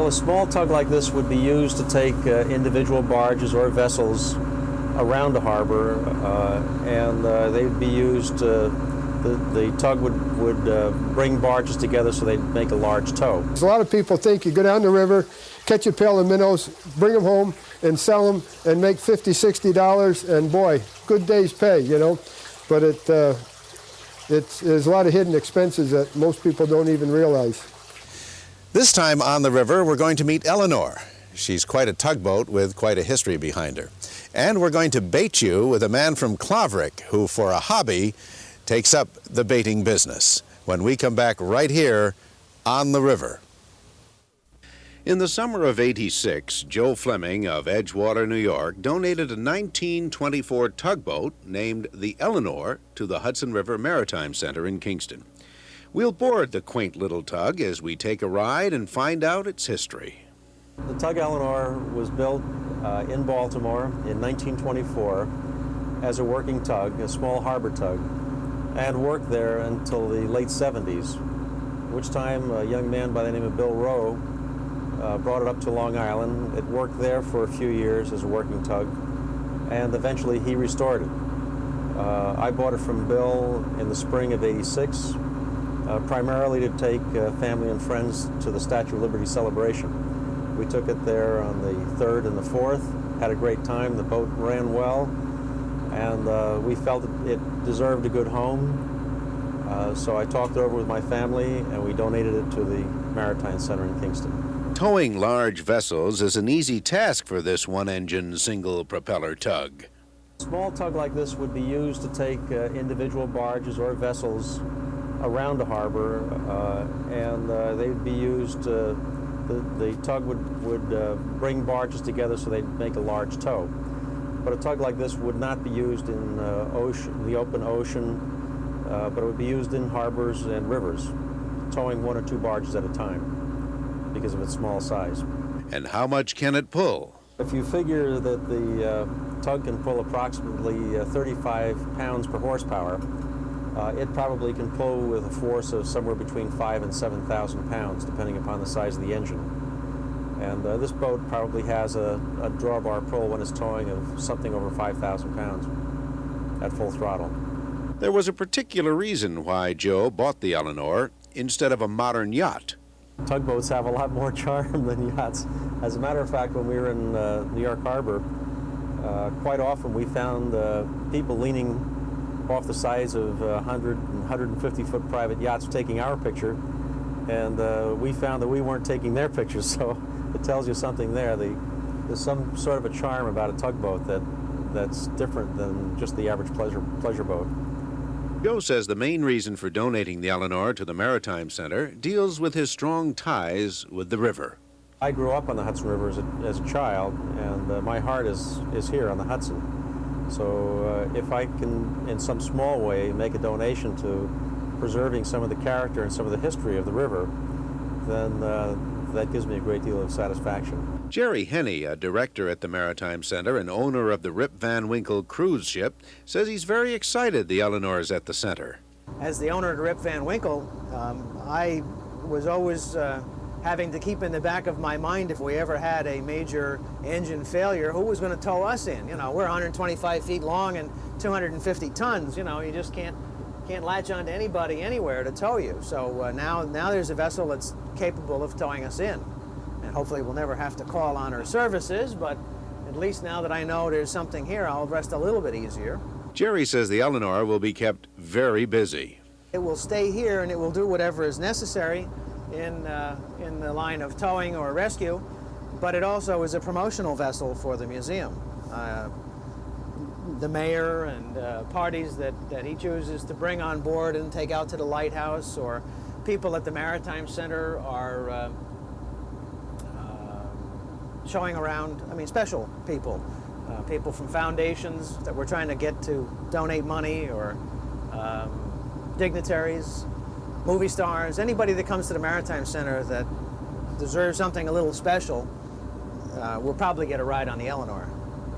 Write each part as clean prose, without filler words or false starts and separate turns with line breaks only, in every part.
A small tug like this would be used to take individual barges or vessels around the harbor, and they would be used, the tug would bring barges together so they'd make a large tow.
A lot of people think you go down the river, catch a pail of minnows, bring them home and sell them and make $50, $60, and boy, good day's pay, you know. But there's a lot of hidden expenses that most people don't even realize.
This time on the river, we're going to meet Eleanor. She's quite a tugboat with quite a history behind her. And we're going to bait you with a man from Claverick who, for a hobby, takes up the baiting business when we come back right here on the river. In the summer of '86, Joe Fleming of Edgewater, New York, donated a 1924 tugboat named the Eleanor to the Hudson River Maritime Center in Kingston. We'll board the quaint little tug as we take a ride and find out its history.
The tug Eleanor was built in Baltimore in 1924 as a working tug, a small harbor tug, and worked there until the late 70s, which time a young man by the name of Bill Rowe brought it up to Long Island. It worked there for a few years as a working tug, and eventually he restored it. I bought it from Bill in the spring of '86, primarily to take family and friends to the Statue of Liberty celebration. We took it there on the 3rd and the 4th, had a great time. The boat ran well, and we felt it deserved a good home. So I talked it over with my family, and we donated it to the Maritime Center in Kingston. Towing large vessels is an easy task for this one-engine, single-propeller tug. A small tug like this would be used to take individual barges or vessels around the harbor, and they'd be used, the tug would bring barges together so they'd make a large tow. But a tug like this would not be used in the open ocean, but it would be used in harbors and rivers, towing 1 or 2 barges at a time because of its small size. And how much can it pull? If you figure that the tug can pull approximately 35 pounds per horsepower, it probably can pull with a force of somewhere between 5,000 and 7,000 pounds, depending upon the size of the engine. And this boat probably has a drawbar pull when it's towing of something over 5,000 pounds at full throttle. There was a particular reason why Joe bought the Eleanor instead of a modern yacht. Tugboats have a lot more charm than yachts. As a matter of fact, when we were in New York Harbor, quite often we found people leaning off the sides of 100 and 150-foot private yachts taking our picture, and we found that we weren't taking their pictures, so it tells you something there. There's some sort of a charm about a tugboat that's different than just the average pleasure boat. Joe says the main reason for donating the Eleanor to the Maritime Center deals with his strong ties with the river. I grew up on the Hudson River as a child, and my heart is here on the Hudson. So if I can, in some small way, make a donation to preserving some of the character and some of the history of the river, then that gives me a great deal of satisfaction. Jerry Henney, a director at the Maritime Center and owner of the Rip Van Winkle cruise ship, says he's very excited the Eleanor's at the center.
As the owner of the Rip Van Winkle, I was always having to keep in the back of my mind, if we ever had a major engine failure, who was going to tow us in? You know, we're 125 feet long and 250 tons. You know, you just can't latch onto anybody anywhere to tow you. So now there's a vessel that's capable of towing us in. And hopefully we'll never have to call on her services, but at least now that I know there's something here, I'll rest a little bit easier.
Jerry says the Eleanor will be kept very busy.
It will stay here and it will do whatever is necessary in the line of towing or rescue, but it also is a promotional vessel for the museum. The mayor and parties that he chooses to bring on board and take out to the lighthouse, or people at the Maritime Center are showing around, I mean, special people, people from foundations that we're trying to get to donate money, or dignitaries, movie stars, anybody that comes to the Maritime Center that deserves something a little special will probably get a ride on the Eleanor.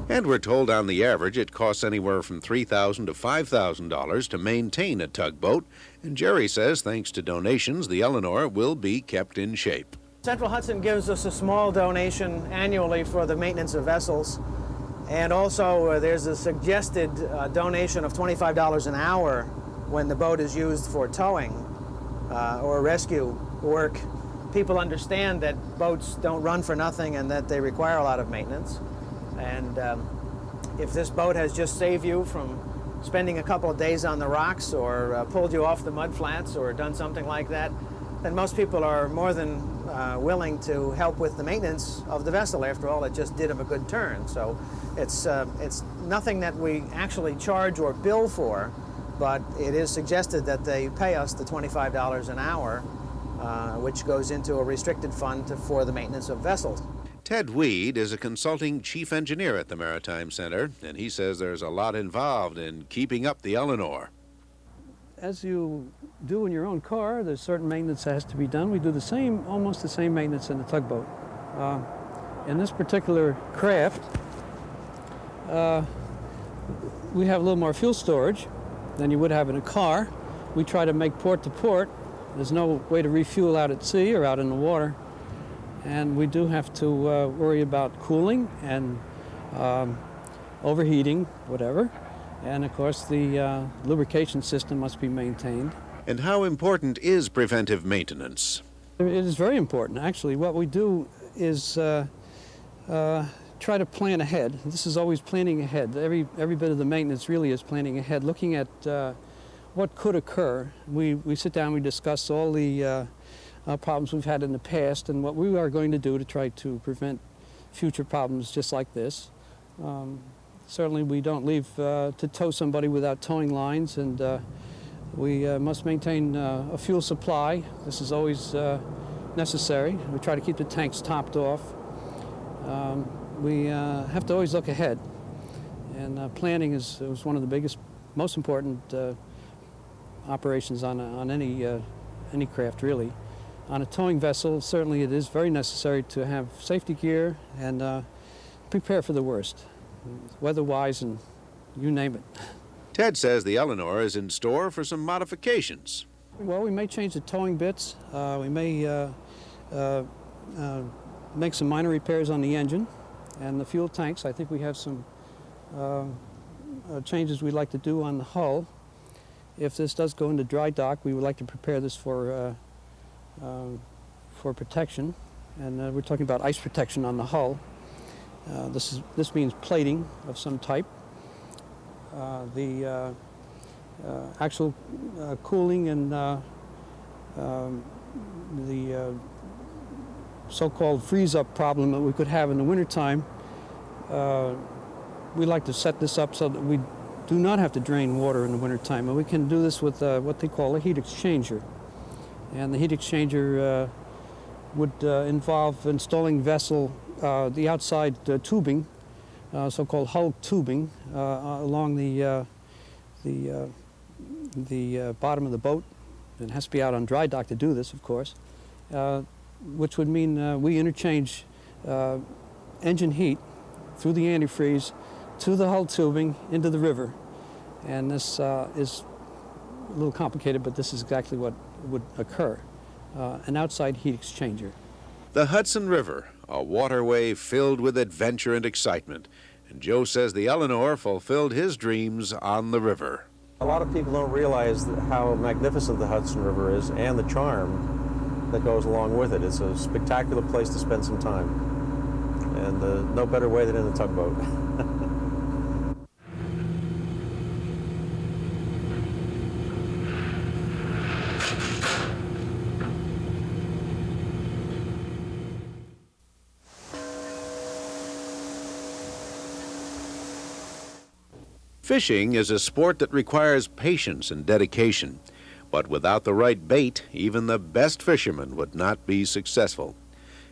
And we're told on the average it costs anywhere from $3,000 to $5,000 to maintain a tugboat. And Jerry says thanks to donations, the Eleanor will be kept in shape.
Central Hudson gives us a small donation annually for the maintenance of vessels. And also there's a suggested donation of $25 an hour when the boat is used for towing or rescue work. People understand that boats don't run for nothing and that they require a lot of maintenance. And if this boat has just saved you from spending a couple of days on the rocks or pulled you off the mud flats or done something like that, then most people are more than willing to help with the maintenance of the vessel. After all, it just did them a good turn. So it's nothing that we actually charge or bill for, but it is suggested that they pay us the $25 an hour, which goes into a restricted fund for the maintenance of vessels.
Ted Weed is a consulting chief engineer at the Maritime Center, and he says there's a lot involved in keeping up the Eleanor.
As you do in your own car, there's certain maintenance that has to be done. We do the same, almost the same maintenance in the tugboat. In this particular craft, we have a little more fuel storage than you would have in a car. We try to make port to port. There's no way to refuel out at sea or out in the water. And we do have to worry about cooling and overheating, whatever. And of course, the lubrication system must be maintained.
And how important is preventive maintenance?
It is very important, actually. What we do is try to plan ahead. This is always planning ahead. Every bit of the maintenance really is planning ahead, looking at what could occur. We sit down, we discuss all the problems we've had in the past and what we are going to do to try to prevent future problems just like this. Certainly we don't leave to tow somebody without towing lines, and we must maintain a fuel supply. This is always necessary. We try to keep the tanks topped off. We have to always look ahead, and planning is one of the biggest, most important operations on any craft, really. On a towing vessel, certainly it is very necessary to have safety gear and prepare for the worst, weather-wise and you name it.
Ted says the Eleanor is in store for some modifications.
Well, we may change the towing bits. We may make some minor repairs on the engine and the fuel tanks. I think we have some changes we'd like to do on the hull. If this does go into dry dock, we would like to prepare this for protection, and we're talking about ice protection on the hull. This means plating of some type. The actual cooling and the so-called freeze-up problem that we could have in the wintertime, we'd like to set this up so that we do not have to drain water in the wintertime, and we can do this with what they call a heat exchanger. And the heat exchanger would involve installing the outside tubing, so-called hull tubing, along the bottom of the boat. It has to be out on dry dock to do this, of course, which would mean we interchange engine heat through the antifreeze to the hull tubing into the river. And this is a little complicated, but this is exactly what would occur, an outside heat exchanger.
The Hudson River, a waterway filled with adventure and excitement. And Joe says the Eleanor fulfilled his dreams on the river.
A lot of people don't realize how magnificent the Hudson River is and the charm that goes along with it. It's a spectacular place to spend some time, and no better way than in a tugboat.
Fishing is a sport that requires patience and dedication, but without the right bait, even the best fisherman would not be successful.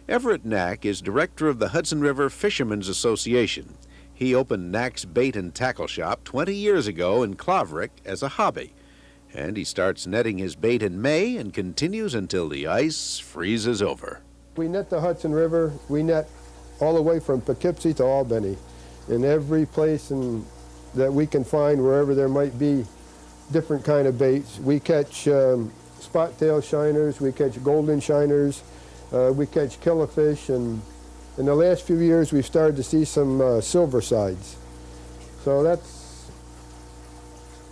Everett Knack is director of the Hudson River Fishermen's Association. He opened Knack's Bait and Tackle Shop 20 years ago in Claverick as a hobby, and he starts netting his bait in May and continues until the ice freezes over.
We net the Hudson River. We net all the way from Poughkeepsie to Albany, in every place that we can find, wherever there might be different kind of baits. We catch spot tail shiners, we catch golden shiners, We catch killifish, and in the last few years we've started to see some silver sides. So that's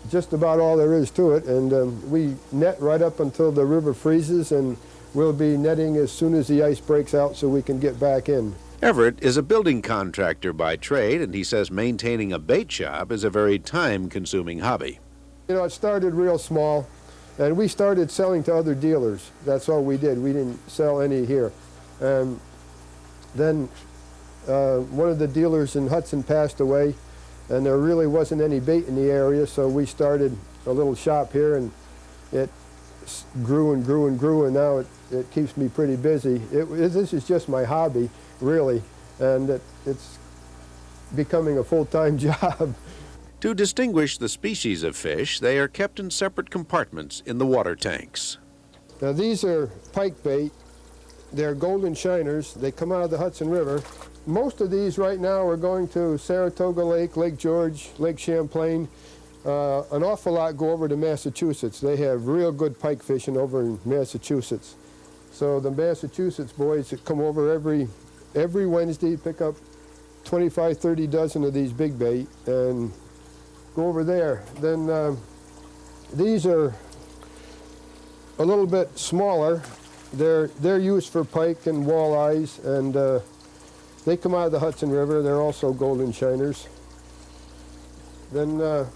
just about all there is to it, and we net right up until the river freezes, and we'll be netting as soon as the ice breaks out so we can get back in.
Everett is a building contractor by trade, and he says maintaining a bait shop is a very time-consuming hobby.
You know, it started real small, and we started selling to other dealers. That's all we did. We didn't sell any here. And then one of the dealers in Hudson passed away, and there really wasn't any bait in the area, so we started a little shop here, and it grew and grew and grew, and now it keeps me pretty busy. This is just my hobby, really, and it's becoming a full-time job.
To distinguish the species of fish, they are kept in separate compartments in the water tanks.
Now these are pike bait. They're golden shiners. They come out of the Hudson River. Most of these right now are going to Saratoga Lake, Lake George, Lake Champlain. An awful lot go over to Massachusetts. They have real good pike fishing over in Massachusetts. So the Massachusetts boys that come over every Wednesday, pick up 25, 30 dozen of these big bait and go over there. Then these are a little bit smaller. They're used for pike and walleyes, and they come out of the Hudson River. They're also golden shiners. Then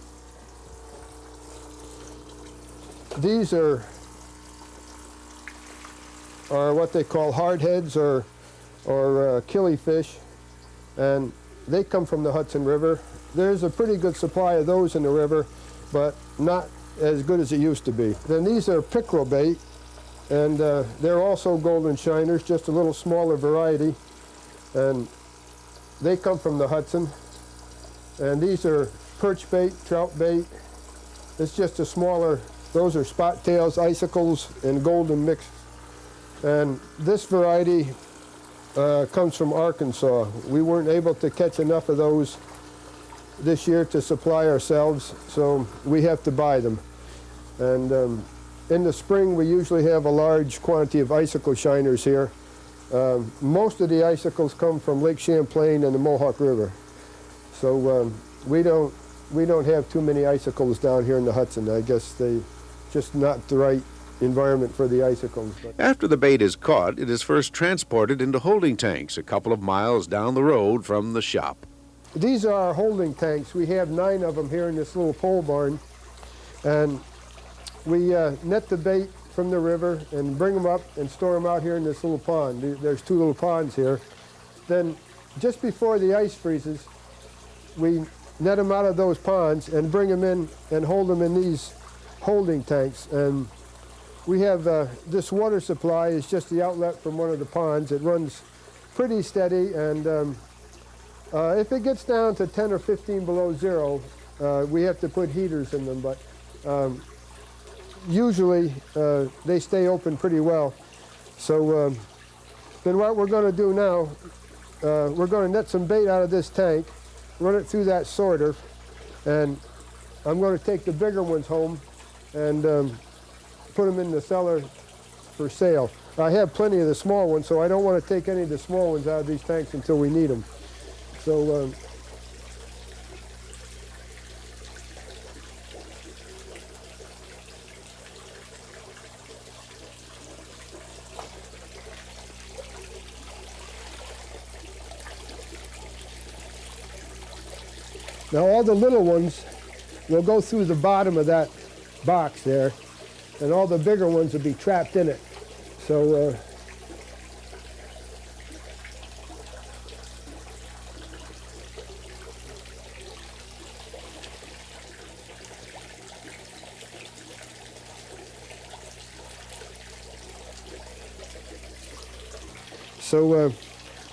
these are what they call hardheads or killifish, and they come from the Hudson River. There's a pretty good supply of those in the river, but not as good as it used to be. Then these are pickerel bait, and they're also golden shiners, just a little smaller variety, and they come from the Hudson. And these are perch bait, trout bait. It's just a smaller, those are spot tails, icicles, and golden mixed. And this variety comes from Arkansas. We weren't able to catch enough of those this year to supply ourselves, so we have to buy them. And in the spring, we usually have a large quantity of icicle shiners here. Most of the icicles come from Lake Champlain and the Mohawk River. So we don't have too many icicles down here in the Hudson. I guess they just not the right environment for the icicles. But
After the bait is caught, it is first transported into holding tanks a couple of miles down the road from the shop.
these are our holding tanks. We have 9 of them here in this little pole barn. And we net the bait from the river and bring them up and store them out here in this little pond. There's 2 little ponds here. Then just before the ice freezes, we net them out of those ponds and bring them in and hold them in these holding tanks. And we have this water supply is just the outlet from one of the ponds. It runs pretty steady, and if it gets down to 10 or 15 below zero, we have to put heaters in them, but usually they stay open pretty well. So then what we're going to do now, we're going to net some bait out of this tank, run it through that sorter, and I'm going to take the bigger ones home and put them in the cellar for sale. I have plenty of the small ones, so I don't want to take any of the small ones out of these tanks until we need them. So now all the little ones will go through the bottom of that box there, and all the bigger ones will be trapped in it. So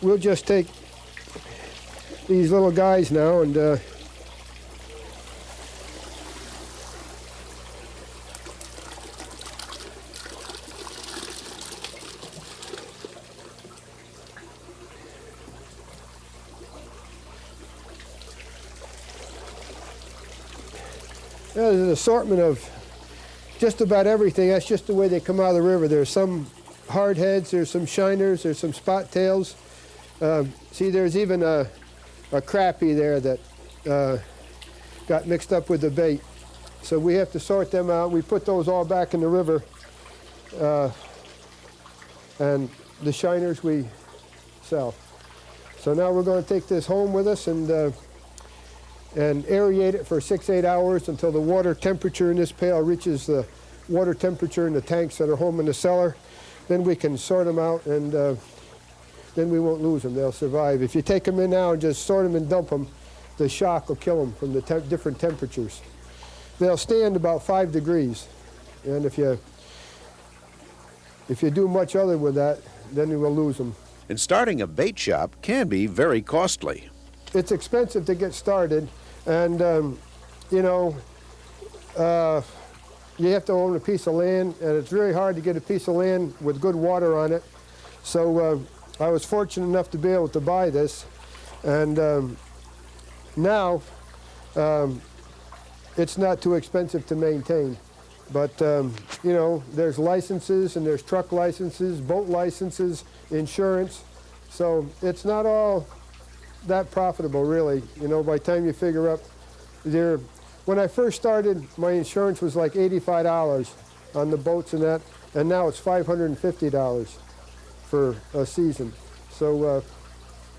we'll just take these little guys now and there's an assortment of just about everything. That's just the way they come out of the river. There's some hardheads, there's some shiners, there's some spot tails. See, there's even a crappie there that got mixed up with the bait. So we have to sort them out. We put those all back in the river. And the shiners we sell. So now we're going to take this home with us and aerate it for 6-8 hours until the water temperature in this pail reaches the water temperature in the tanks that are home in the cellar. Then we can sort them out, and then we won't lose them. They'll survive. If you take them in now and just sort them and dump them, the shock will kill them from the different temperatures. They'll stand about 5 degrees, and if you do much other with that, then you will lose them.
And starting a bait shop can be very costly.
It's expensive to get started, and you know, you have to own a piece of land, and it's very hard to get a piece of land with good water on it. So I was fortunate enough to be able to buy this, and now it's not too expensive to maintain. But you know, there's licenses, and there's truck licenses, boat licenses, insurance. So it's not all that profitable, really. You know, by the time you figure up there. When I first started, my insurance was like $85 on the boats and that, and now it's $550 for a season. So,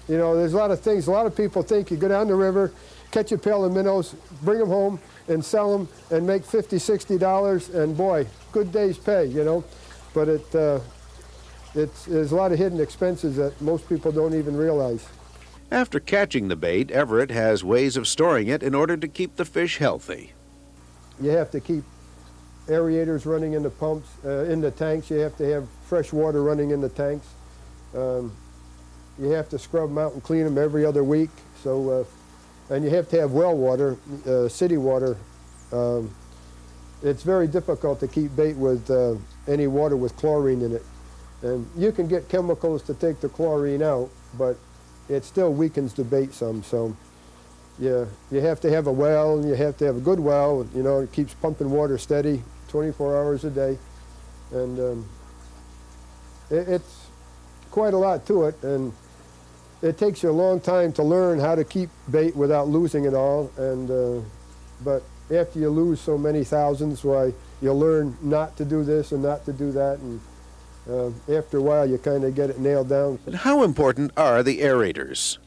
you know, there's a lot of things. A lot of people think you go down the river, catch a pail of minnows, bring them home, and sell them, and make $50, $60, and boy, good day's pay, you know. But there's a lot of hidden expenses that most people don't even realize.
After catching the bait, Everett has ways of storing it in order to keep the fish healthy.
You have to keep aerators running in the pumps, in the tanks. You have to have fresh water running in the tanks. You have to scrub them out and clean them every other week. So, and you have to have well water, city water. It's very difficult to keep bait with any water with chlorine in it. And you can get chemicals to take the chlorine out, but it still weakens the bait some. So yeah, you have to have a well, and you have to have a good well. You know, it keeps pumping water steady 24 hours a day. And it's quite a lot to it, and it takes you a long time to learn how to keep bait without losing it all. And but after you lose so many thousands, why, you'll learn not to do this and not to do that, and after a while you kind of get it nailed down.
And how important are the aerators?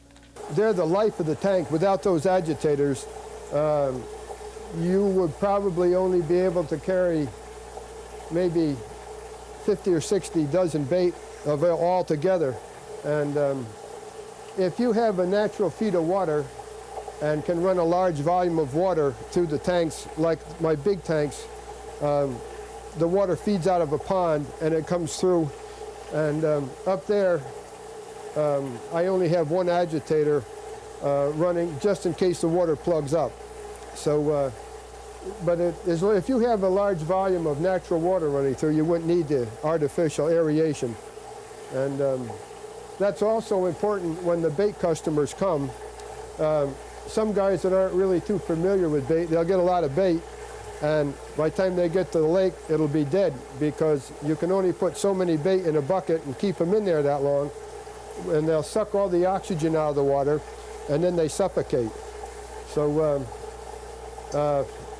They're the life of the tank. Without those agitators, you would probably only be able to carry maybe 50 or 60 dozen bait of it all together. And if you have a natural feed of water and can run a large volume of water through the tanks, like my big tanks, the water feeds out of a pond and it comes through. And up there, I only have one agitator running just in case the water plugs up. So, but if you have a large volume of natural water running through, you wouldn't need the artificial aeration. And that's also important when the bait customers come. Some guys that aren't really too familiar with bait, they'll get a lot of bait, and by the time they get to the lake, it'll be dead, because you can only put so many bait in a bucket and keep them in there that long, and they'll suck all the oxygen out of the water, and then they suffocate. So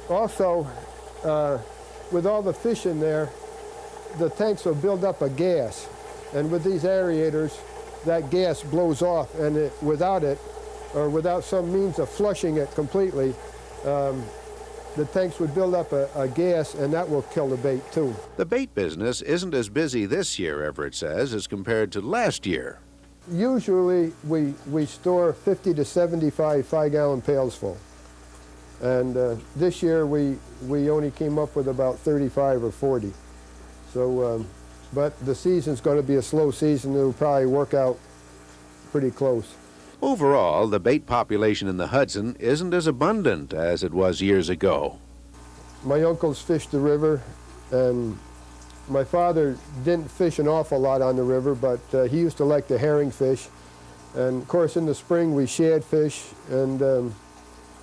also, with all the fish in there, the tanks will build up a gas, and with these aerators, that gas blows off, and without it, or without some means of flushing it completely, the tanks would build up a gas, and that will kill the bait too.
The bait business isn't as busy this year, Everett says, as compared to last year.
Usually we store 50 to 75 5-gallon pails full. And this year we only came up with about 35 or 40. So, but the season's going to be a slow season. It'll probably work out pretty close.
Overall, the bait population in the Hudson isn't as abundant as it was years ago.
My uncles fished the river, and my father didn't fish an awful lot on the river, but he used to like the herring fish. And of course in the spring we shad fish, and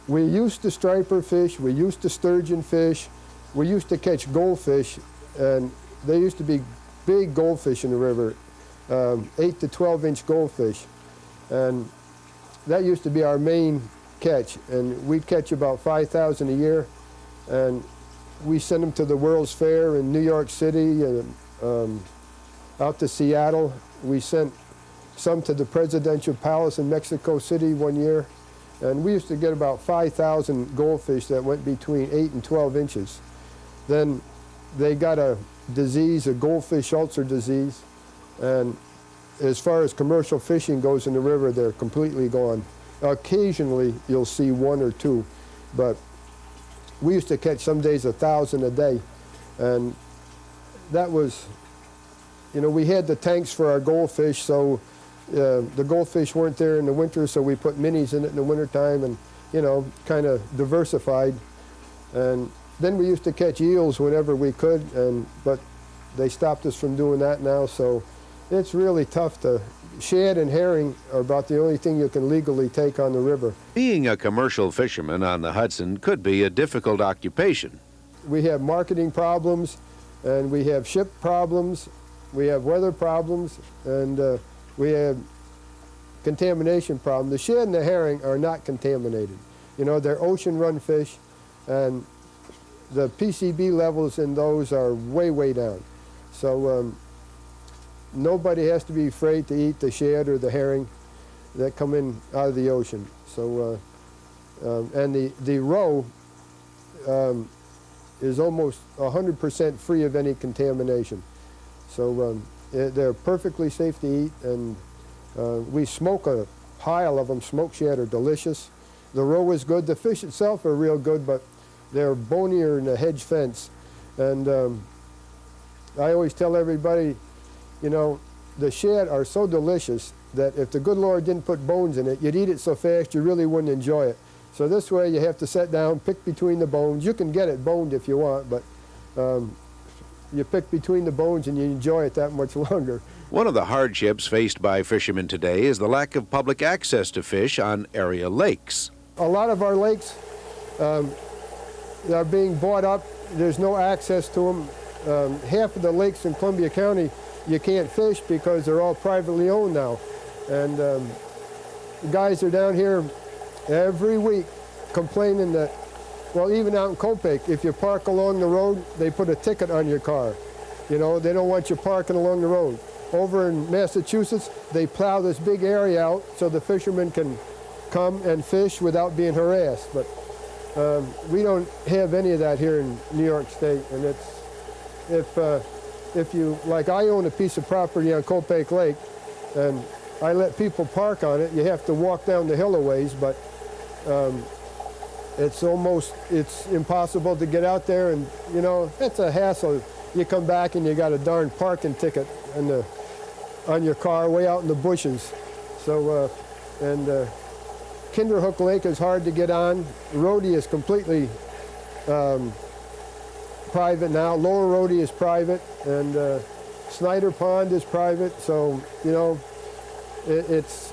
we used to striper fish, we used to sturgeon fish, we used to catch goldfish, and they used to be big goldfish in the river, 8 to 12-inch goldfish. And that used to be our main catch. And we'd catch about 5,000 a year. And we sent them to the World's Fair in New York City and out to Seattle. We sent some to the Presidential Palace in Mexico City one year. And we used to get about 5,000 goldfish that went between 8 and 12 inches. Then they got a disease, a goldfish ulcer disease. And as far as commercial fishing goes in the river, they're completely gone. Occasionally, you'll see 1 or 2, but we used to catch some days 1,000 a day. And that was, you know, we had the tanks for our goldfish, so the goldfish weren't there in the winter, so we put minis in it in the wintertime and, you know, kind of diversified. And then we used to catch eels whenever we could, but they stopped us from doing that now, so it's really tough to. Shad and herring are about the only thing you can legally take on the river.
Being a commercial fisherman on the Hudson could be a difficult occupation.
We have marketing problems, and we have ship problems, we have weather problems, and we have contamination problems. The shad and the herring are not contaminated. You know, they're ocean-run fish, and the PCB levels in those are way, way down. So nobody has to be afraid to eat the shad or the herring that come in out of the ocean. So, and the roe is almost 100% free of any contamination. So they're perfectly safe to eat, and we smoke a pile of them. Smoked shad are delicious. The roe is good. The fish itself are real good, but they're bonier than a hedge fence. And I always tell everybody, you know, the shad are so delicious that if the good Lord didn't put bones in it, you'd eat it so fast you really wouldn't enjoy it. So this way you have to sit down, pick between the bones. You can get it boned if you want, but you pick between the bones and you enjoy it that much longer.
One of the hardships faced by fishermen today is the lack of public access to fish on area lakes.
A lot of our lakes are being bought up. There's no access to them. Half of the lakes in Columbia County you can't fish because they're all privately owned now. And the guys are down here every week complaining that, well, even out in Copake, if you park along the road, they put a ticket on your car. You know, they don't want you parking along the road. Over in Massachusetts, they plow this big area out so the fishermen can come and fish without being harassed. But we don't have any of that here in New York State. And it's, if you, like I own a piece of property on Copake Lake, and I let people park on it. You have to walk down the hill a ways, but it's impossible to get out there, and you know, it's a hassle. You come back and you got a darn parking ticket on your car way out in the bushes. So, Kinderhook Lake is hard to get on. Rhodie is completely private now. Lower Rhodie is private, and Snyder Pond is private. So, you know, it's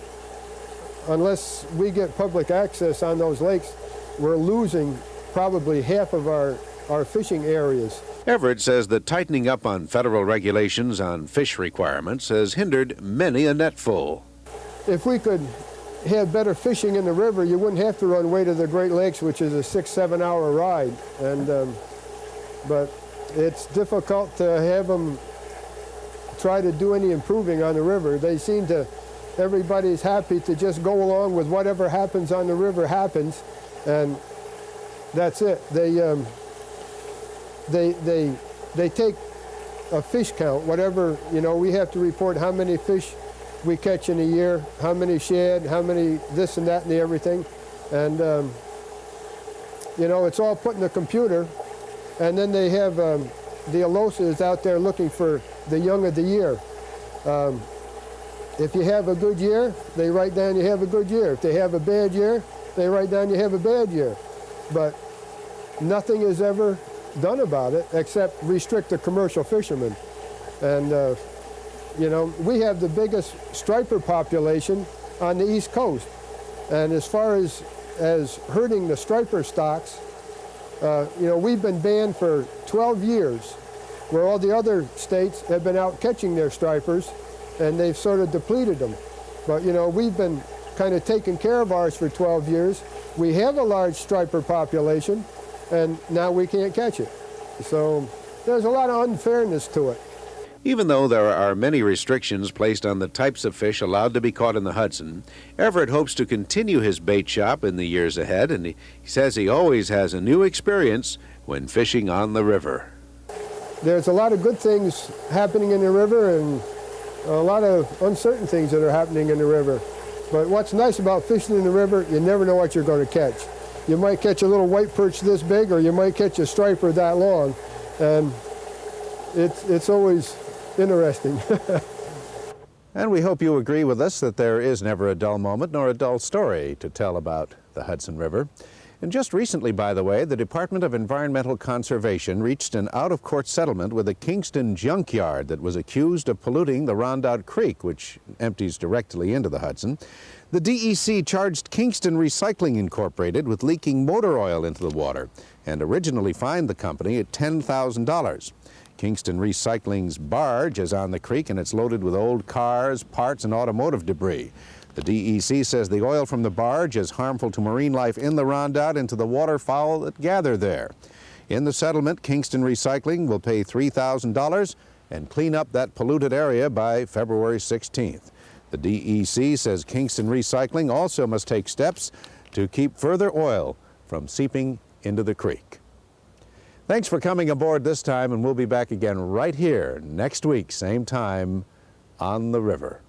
unless we get public access on those lakes, we're losing probably half of our fishing areas.
Everett says that tightening up on federal regulations on fish requirements has hindered many a netful.
If we could have better fishing in the river, you wouldn't have to run way to the Great Lakes, which is a 6-7 hour ride. And but it's difficult to have them try to do any improving on the river. They seem to, everybody's happy to just go along with whatever happens on the river happens, and that's it. They take a fish count, whatever, you know, we have to report how many fish we catch in a year, how many shad, how many this and that and the everything. And, you know, it's all put in the computer. And then they have the Alosas out there looking for the young of the year. If you have a good year, they write down you have a good year. If they have a bad year, they write down you have a bad year. But nothing is ever done about it except restrict the commercial fishermen. And you know, we have the biggest striper population on the East Coast. And as far as hurting the striper stocks, you know, we've been banned for 12 years where all the other states have been out catching their stripers, and they've sort of depleted them. But you know, we've been kind of taking care of ours for 12 years. We have a large striper population, and now we can't catch it. So there's a lot of unfairness to it.
Even though there are many restrictions placed on the types of fish allowed to be caught in the Hudson, Everett hopes to continue his bait shop in the years ahead, and he says he always has a new experience when fishing on the river.
There's a lot of good things happening in the river and a lot of uncertain things that are happening in the river. But what's nice about fishing in the river, you never know what you're going to catch. You might catch a little white perch this big, or you might catch a striper that long, and it's always interesting.
And we hope you agree with us that there is never a dull moment nor a dull story to tell about the Hudson River. And just recently, by the way, the Department of Environmental Conservation reached an out-of-court settlement with a Kingston junkyard that was accused of polluting the Rondout Creek, which empties directly into the Hudson. The DEC charged Kingston Recycling Incorporated with leaking motor oil into the water and originally fined the company at $10,000. Kingston Recycling's barge is on the creek, and it's loaded with old cars, parts, and automotive debris. The DEC says the oil from the barge is harmful to marine life in the Rondout and to the waterfowl that gather there. In the settlement, Kingston Recycling will pay $3,000 and clean up that polluted area by February 16th. The DEC says Kingston Recycling also must take steps to keep further oil from seeping into the creek. Thanks for coming aboard this time, and we'll be back again right here next week, same time, on the river.